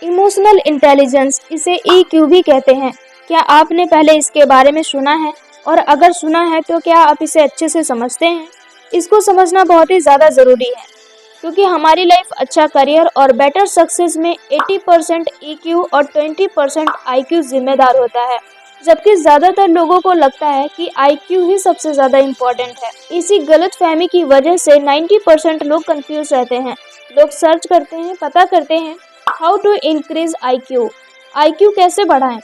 Emotional intelligence, इसे EQ भी कहते हैं। क्या आपने पहले इसके बारे में सुना है? और अगर सुना है तो क्या आप इसे अच्छे से समझते हैं? इसको समझना बहुत ही ज़्यादा ज़रूरी है, क्योंकि हमारी लाइफ, अच्छा करियर और बेटर सक्सेस में 80% ईक्यू और 20% आईक्यू जिम्मेदार होता है। जबकि ज़्यादातर लोगों को लगता है कि आईक्यू ही सबसे ज़्यादा इम्पोर्टेंट है। इसी गलतफहमी की वजह से 90% लोग कंफ्यूज रहते हैं। लोग सर्च करते हैं, पता करते हैं how to increase IQ, IQ कैसे बढ़ाएं।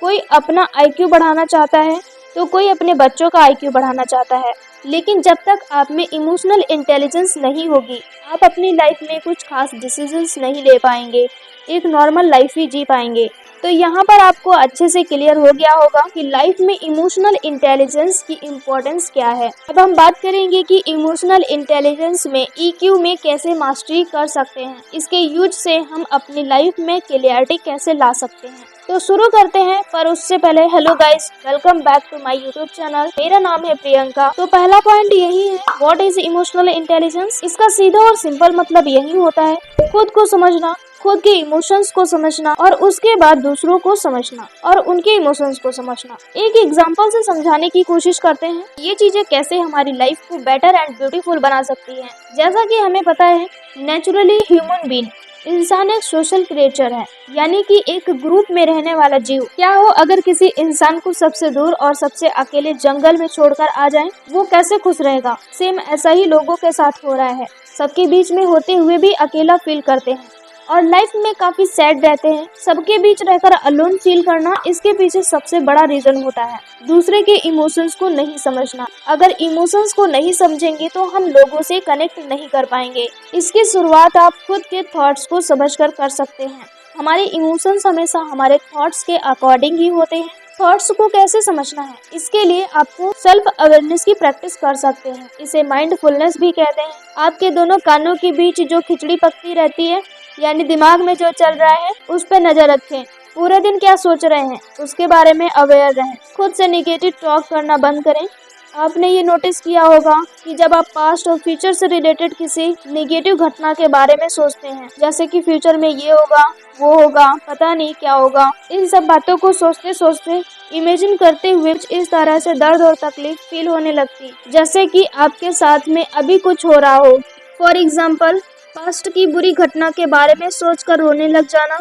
कोई अपना आईक्यू बढ़ाना चाहता है तो कोई अपने बच्चों का आईक्यू बढ़ाना चाहता है। लेकिन जब तक आप में इमोशनल इंटेलिजेंस नहीं होगी, आप अपनी लाइफ में कुछ खास डिसीजंस नहीं ले पाएंगे, एक नॉर्मल लाइफ ही जी पाएंगे। तो यहाँ पर आपको अच्छे से क्लियर हो गया होगा कि लाइफ में इमोशनल इंटेलिजेंस की इम्पोर्टेंस क्या है। अब हम बात करेंगे कि इमोशनल इंटेलिजेंस में ईक्यू में कैसे मास्टरी कर सकते हैं, इसके यूज से हम अपनी लाइफ में क्लियरिटी कैसे ला सकते हैं। तो शुरू करते हैं, पर उससे पहले hello guys, welcome back to my youtube channel. मेरा नाम है प्रियंका। तो पहला पॉइंट यही है, व्हाट इज इमोशनल इंटेलिजेंस। इसका सीधा और सिंपल मतलब यही होता है, खुद को समझना, खुद के इमोशंस को समझना और उसके बाद दूसरों को समझना और उनके इमोशंस को समझना। एक एग्जांपल से समझाने की कोशिश करते हैं ये चीजें कैसे हमारी लाइफ को बेटर एंड ब्यूटीफुल बना सकती हैं। जैसा कि हमें पता है, नेचुरली ह्यूमन बीइंग, इंसान एक सोशल क्रिएचर है, यानी कि एक ग्रुप में रहने वाला जीव। क्या हो अगर किसी इंसान को सबसे दूर और सबसे अकेले जंगल में छोड़कर आ जाएं, वो कैसे खुश रहेगा। सेम ऐसा ही लोगों के साथ हो रहा है, सबके बीच में होते हुए भी अकेला फील करते हैं और लाइफ में काफी सैड रहते हैं। सबके बीच रहकर अलोन फील करना, इसके पीछे सबसे बड़ा रीजन होता है दूसरे के इमोशंस को नहीं समझना। अगर इमोशंस को नहीं समझेंगे तो हम लोगों से कनेक्ट नहीं कर पाएंगे। इसकी शुरुआत आप खुद के थॉट्स को समझकर कर सकते हैं। हमारे इमोशंस हमेशा हमारे थॉट्स के अकॉर्डिंग ही होते हैं। थॉट्स को कैसे समझना है, इसके लिए आपको सेल्फ अवेयरनेस की प्रैक्टिस कर सकते हैं। इसे माइंडफुलनेस भी कहते हैं। आपके दोनों कानों के बीच जो खिचड़ी पकती रहती है, यानी दिमाग में जो चल रहा है, उस पर नजर रखें। पूरे दिन क्या सोच रहे हैं उसके बारे में अवेयर रहें। खुद से नेगेटिव टॉक करना बंद करें। आपने ये नोटिस किया होगा कि जब आप पास्ट और फ्यूचर से रिलेटेड किसी नेगेटिव घटना के बारे में सोचते हैं, जैसे कि फ्यूचर में ये होगा, वो होगा, पता नहीं क्या होगा, इन सब बातों को सोचते सोचते, इमेजिन करते हुए इस तरह से दर्द और तकलीफ फील होने लगती, जैसे कि आपके साथ में अभी कुछ हो रहा हो। फॉर एग्जाम्पल, पास्ट की बुरी घटना के बारे में सोचकर रोने लग जाना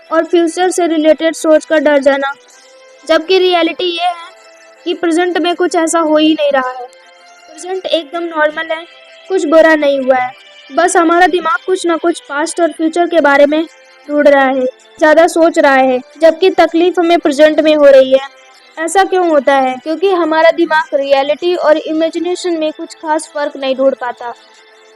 और फ्यूचर से रिलेटेड सोचकर डर जाना, जबकि रियलिटी ये है कि प्रेजेंट में कुछ ऐसा हो ही नहीं रहा है। प्रेजेंट एकदम नॉर्मल है, कुछ बुरा नहीं हुआ है, बस हमारा दिमाग कुछ ना कुछ पास्ट और फ्यूचर के बारे में ढूंढ रहा है, ज़्यादा सोच रहा है, जबकि तकलीफ हमें प्रेजेंट में हो रही है। ऐसा क्यों होता है? क्योंकि हमारा दिमाग रियलिटी और इमेजिनेशन में कुछ खास फर्क नहीं ढूंढ पाता।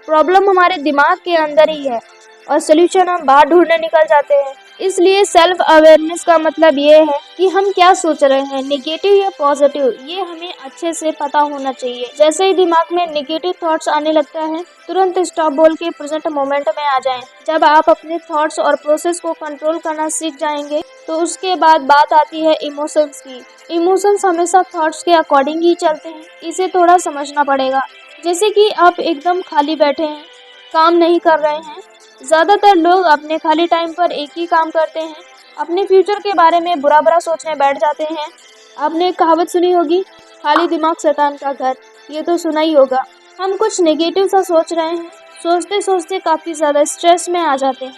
प्रॉब्लम हमारे दिमाग के अंदर ही है और सोल्यूशन हम बाहर ढूंढने निकल जाते हैं। इसलिए सेल्फ अवेयरनेस का मतलब ये है कि हम क्या सोच रहे हैं, नेगेटिव या पॉजिटिव, ये हमें अच्छे से पता होना चाहिए। जैसे ही दिमाग में नेगेटिव थॉट्स आने लगता है, तुरंत स्टॉप बोल के प्रेजेंट मोमेंट में आ जाएं। जब आप अपने थॉट्स और प्रोसेस को कंट्रोल करना सीख जाएंगे, तो उसके बाद बात आती है इमोशंस की। इमोशंस हमेशा थॉट्स के अकॉर्डिंग ही चलते हैं, इसे थोड़ा समझना पड़ेगा। जैसे कि आप एकदम खाली बैठे हैं, काम नहीं कर रहे हैं। ज़्यादातर लोग अपने खाली टाइम पर एक ही काम करते हैं, अपने फ्यूचर के बारे में बुरा बुरा सोचने बैठ जाते हैं। आपने एक कहावत सुनी होगी, खाली दिमाग शैतान का घर, ये तो सुना ही होगा। हम कुछ नेगेटिव सा सोच रहे हैं, सोचते सोचते काफ़ी ज़्यादा स्ट्रेस में आ जाते हैं,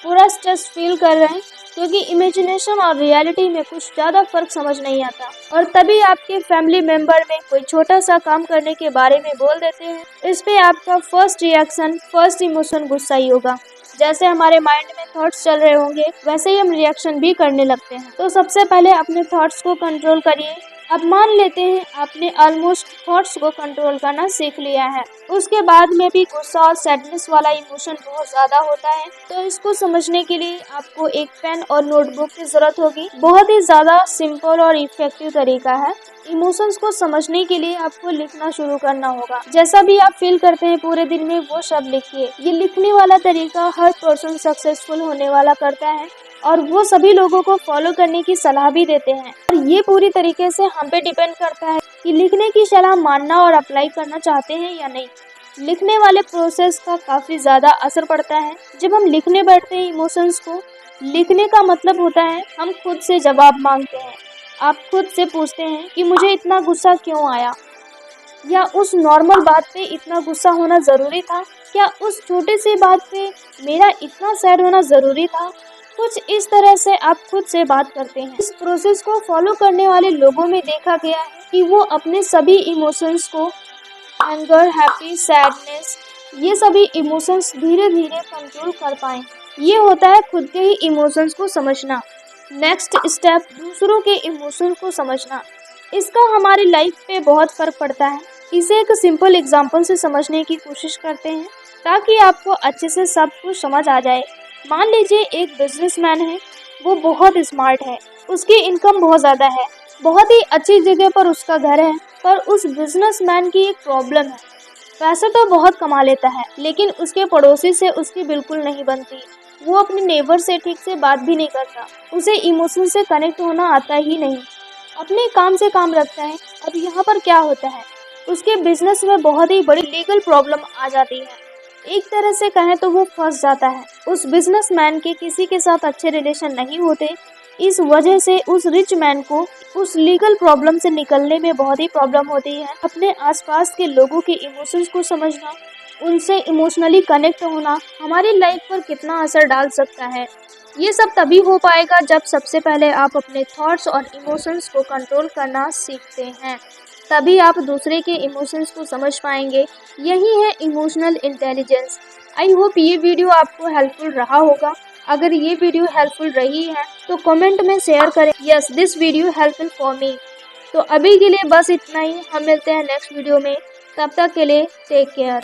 पूरा स्ट्रेस फील कर रहे हैं, क्योंकि इमेजिनेशन और रियलिटी में कुछ ज़्यादा फर्क समझ नहीं आता। और तभी आपके फैमिली मेंबर में कोई छोटा सा काम करने के बारे में बोल देते हैं, इस पे आपका फर्स्ट रिएक्शन, फर्स्ट इमोशन गुस्सा ही होगा। जैसे हमारे माइंड में थॉट्स चल रहे होंगे, वैसे ही हम रिएक्शन भी करने लगते हैं। तो सबसे पहले अपने थॉट्स को कंट्रोल करिए। अब मान लेते हैं आपने ऑलमोस्ट थॉट्स को कंट्रोल करना सीख लिया है, उसके बाद में भी गुस्सा और सैडनेस वाला इमोशन बहुत ज़्यादा होता है। तो इसको समझने के लिए आपको एक पेन और नोटबुक की ज़रूरत होगी। बहुत ही ज़्यादा सिंपल और इफेक्टिव तरीका है। इमोशंस को समझने के लिए आपको लिखना शुरू करना होगा। जैसा भी आप फील करते हैं पूरे दिन में, वो सब लिखिए। ये लिखने वाला तरीका हर पर्सन सक्सेसफुल होने वाला करता है और वो सभी लोगों को फॉलो करने की सलाह भी देते हैं। और ये पूरी तरीके से हम पे डिपेंड करता है कि लिखने की सलाह मानना और अप्लाई करना चाहते हैं या नहीं। लिखने वाले प्रोसेस का काफ़ी ज़्यादा असर पड़ता है। जब हम लिखने बैठते हैं इमोशंस को, लिखने का मतलब होता है हम खुद से जवाब मांगते हैं। आप खुद से पूछते हैं कि मुझे इतना गुस्सा क्यों आया, या उस नॉर्मल बात पे इतना गुस्सा होना ज़रूरी था, क्या उस छोटे सी बात पे मेरा इतना सैड होना ज़रूरी था। कुछ इस तरह से आप खुद से बात करते हैं। इस प्रोसेस को फॉलो करने वाले लोगों में देखा गया है कि वो अपने सभी इमोशंस को, एंगर, हैप्पी, सैडनेस, ये सभी इमोशंस धीरे धीरे कंट्रोल कर पाएं। ये होता है खुद के ही इमोशंस को समझना। नेक्स्ट स्टेप, दूसरों के इमोशंस को समझना। इसका हमारी लाइफ पे बहुत फर्क पड़ता है। इसे एक सिंपल एग्जांपल से समझने की कोशिश करते हैं ताकि आपको अच्छे से सब कुछ समझ आ जाए। मान लीजिए एक बिजनेसमैन है, वो बहुत स्मार्ट है, उसकी इनकम बहुत ज़्यादा है, बहुत ही अच्छी जगह पर उसका घर है, पर उस बिजनेसमैन की एक प्रॉब्लम है। पैसा तो बहुत कमा लेता है, लेकिन उसके पड़ोसी से उसकी बिल्कुल नहीं बनती। वो अपने नेबर से ठीक से बात भी नहीं करता, उसे इमोशन से कनेक्ट होना आता ही नहीं, अपने काम से काम रखता है। अब यहाँ पर क्या होता है, उसके बिजनेस में बहुत ही बड़ी लीगल प्रॉब्लम आ जाती है। एक तरह से कहें तो वो फंस जाता है। उस बिजनेसमैन के किसी के साथ अच्छे रिलेशन नहीं होते, इस वजह से उस रिच मैन को उस लीगल प्रॉब्लम से निकलने में बहुत ही प्रॉब्लम होती है। अपने आसपास के लोगों के इमोशंस को समझना, उनसे इमोशनली कनेक्ट होना हमारी लाइफ पर कितना असर डाल सकता है, ये सब तभी हो पाएगा जब सबसे पहले आप अपने थॉट्स और इमोशंस को कंट्रोल करना सीखते हैं। तभी आप दूसरे के इमोशंस को समझ पाएंगे। यही है इमोशनल इंटेलिजेंस। आई होप ये वीडियो आपको हेल्पफुल रहा होगा। अगर ये वीडियो हेल्पफुल रही है तो कमेंट में शेयर करें, yes this video helpful for me. तो अभी के लिए बस इतना ही, हम मिलते हैं नेक्स्ट वीडियो में। तब तक के लिए टेक केयर।